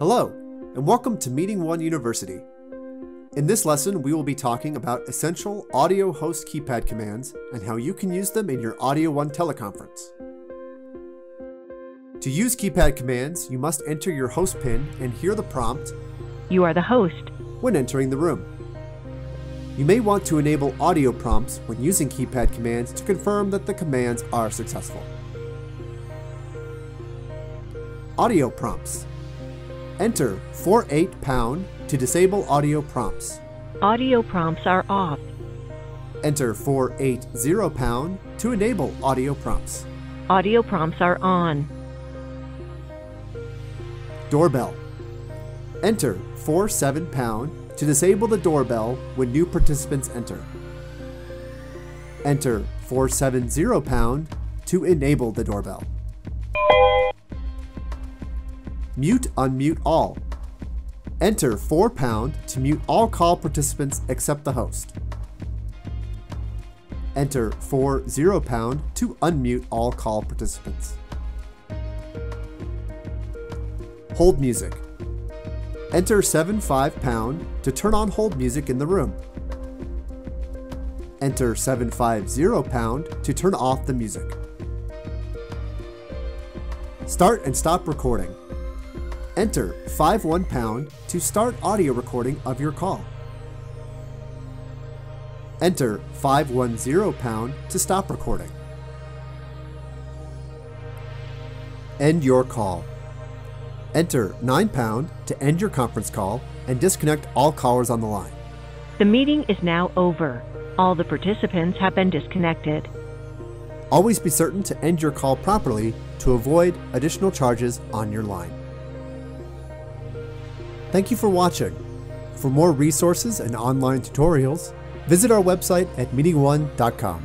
Hello, and welcome to Meeting One University. In this lesson, we will be talking about essential audio host keypad commands and how you can use them in your Audio One teleconference. To use keypad commands, you must enter your host PIN and hear the prompt, "You are the host," when entering the room. You may want to enable audio prompts when using keypad commands to confirm that the commands are successful. Audio prompts. Enter 48# to disable audio prompts. Audio prompts are off. Enter 480# to enable audio prompts. Audio prompts are on. Doorbell. Enter 47# to disable the doorbell when new participants enter. Enter 470# to enable the doorbell. Mute unmute all. Enter 4# to mute all call participants except the host. Enter 40# to unmute all call participants. Hold music. Enter 75# to turn on hold music in the room. Enter 750# to turn off the music. Start and stop recording. Enter 51# to start audio recording of your call. Enter 510# to stop recording. End your call. Enter 9# to end your conference call and disconnect all callers on the line. The meeting is now over. All the participants have been disconnected. Always be certain to end your call properly to avoid additional charges on your line. Thank you for watching. For more resources and online tutorials, visit our website at meetingone.com.